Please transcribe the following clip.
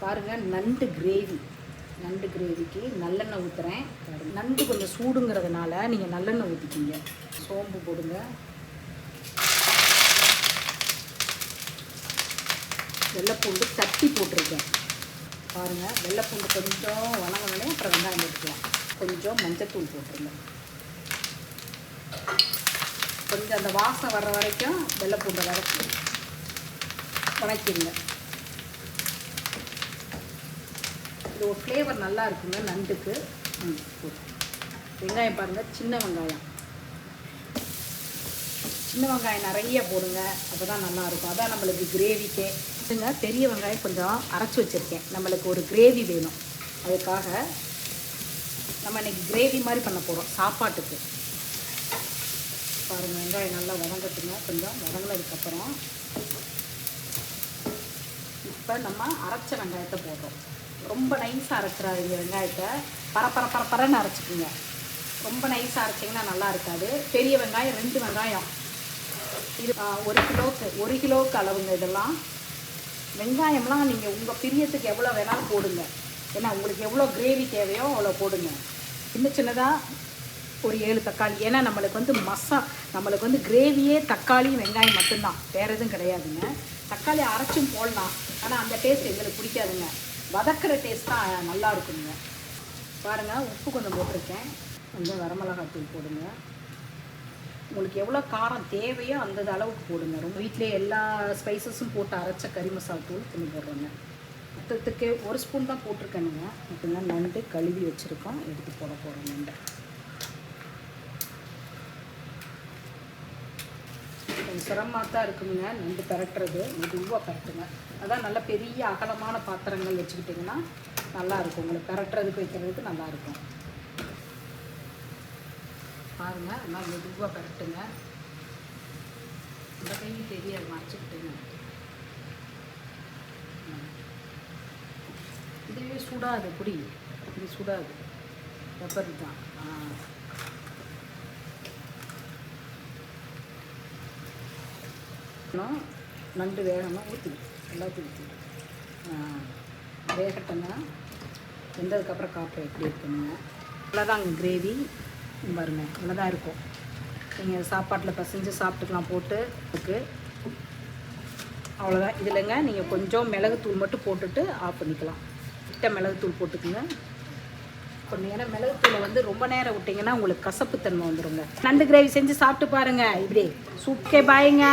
பாருங்கள், நண்டு கிரேவிக்கு நல்லெண்ணெய் ஊற்றுறேன். நண்டு கொஞ்சம் சூடுங்கிறதுனால நீங்கள் நல்லெண்ணெய் ஊற்றிக்கிங்க. சோம்பு போடுங்க. வெள்ளைப்பூண்டு தட்டி போட்டிருக்கேன். பாருங்கள், வெள்ளைப்பூண்டு கொஞ்சம் வணங்கினே அப்புறம் வெங்காயம் போட்டுக்கலாம். கொஞ்சம் மஞ்சத்தூள் போட்டுருங்க. கொஞ்சம் அந்த வாசம் வர்ற வரைக்கும் வெள்ளைப்பூண்டை வதக்கிடுங்க. இது ஒரு ஃப்ளேவர் நல்லா இருக்குங்க நண்டுக்கு. வெங்காயம் பாருங்கள், சின்ன வெங்காயம் நிறைய போடுங்க. அப்போ தான் நல்லாயிருக்கும். அதான் நம்மளுக்கு கிரேவிக்கே. இதுங்க பெரிய வெங்காயம் கொஞ்சம் அரைச்சி வச்சுருக்கேன். நம்மளுக்கு ஒரு கிரேவி வேணும். அதுக்காக நம்ம இன்றைக்கி கிரேவி மாதிரி பண்ண போகிறோம் சாப்பாட்டுக்கு. பாருங்கள், வெங்காயம் நல்லா வதங்கட்டுங்க. கொஞ்சம் வதங்கினதுக்கப்புறம் இப்போ நம்ம அரைச்ச வெங்காயத்தை போடுறோம். ரொம்ப நைஸாக அரைச்சிடாதீங்க. வெங்காயத்தை பரப்பரன்னு அரைச்சிக்குங்க. ரொம்ப நைஸாக அரைச்சிங்கன்னா நல்லா இருக்காது. பெரிய வெங்காயம் 2 வெங்காயம். இது 1 கிலோவுக்கு அளவுங்க. இதெல்லாம் வெங்காயம்லாம் நீங்கள் உங்கள் பிரியத்துக்கு எவ்வளோ வேணாலும் போடுங்க. ஏன்னா உங்களுக்கு எவ்வளோ கிரேவி தேவையோ அவ்வளோ போடுங்க. சின்னதாக ஒரு 7 தக்காளி. ஏன்னா நம்மளுக்கு வந்து கிரேவியே தக்காளி வெங்காயம் மட்டும்தான், வேறு எதுவும் கிடையாதுங்க. தக்காளி அரைச்சும் போடலாம், ஆனால் அந்த டேஸ்ட் எங்களுக்கு பிடிக்காதுங்க. வதக்கிற டேஸ்ட் தான் நல்லா இருக்குங்க. பாருங்கள், உப்பு கொஞ்சம் போட்டிருக்கேன். கொஞ்சம் வரமிளகாத்தூள் போடுங்க. உங்களுக்கு எவ்வளோ காரம் தேவையோ அந்த அளவுக்கு போடுங்க. ரொம்ப வீட்டிலே எல்லா ஸ்பைசஸும் போட்டு அரைச்ச கறி மசாலா தூள் கொஞ்சம் போடுறோங்க. மொத்தத்துக்கு 1 ஸ்பூன் தான் போட்டிருக்கேனுங்க. அப்படின்னா நண்டு கழுவி வச்சுருக்கோம், எடுத்து போட போகிறோம். நண்டை கொஞ்சம் சிரமமாக தான் இருக்குங்க நண்டு பரட்டுறது. மெதுவாக பரட்டுங்க. அதான் நல்ல பெரிய அகலமான பாத்திரங்கள் வச்சுக்கிட்டிங்கன்னா நல்லாயிருக்கும். உங்களுக்கு பரட்டுறதுக்கு வைக்கிறதுக்கு நல்லாயிருக்கும். பாருங்கள், நல்லா மெதுவாக பரட்டுங்க. இந்த கையும் தெரியாது, மறைச்சிக்கிட்டுங்க. இதுவே சுடாது, புடி இது சுடாது. பெப்பர் தான். நண்டு வேகணும். ஊற்றி எல்லாத்தையும் ஊற்றி வேகட்டங்க. வெந்ததுக்கப்புறம் காப்பை எப்படி இருக்குங்க. அவ்வளோதாங்க கிரேவி. பாருங்க, இவ்வளோதான் இருக்கும். நீங்கள் சாப்பாட்டில் பசைஞ்சு சாப்பிட்டுக்கலாம் போட்டு இருக்குது. அவ்வளோதான். இதில்ங்க நீங்கள் கொஞ்சம் மிளகுத்தூள் மட்டும் போட்டுட்டு ஆஃப் பண்ணிக்கலாம். மிளகுத்தூள் போட்டுக்குங்க. ஏன்னா மிளகுத்தூளை வந்து ரொம்ப நேரம் விட்டிங்கன்னா உங்களுக்கு கசப்புத்தன்மை வந்துடுங்க. நண்டு கிரேவி செஞ்சு சாப்பிட்டு பாருங்கள். இப்படி சூப்பே பாய்ங்க.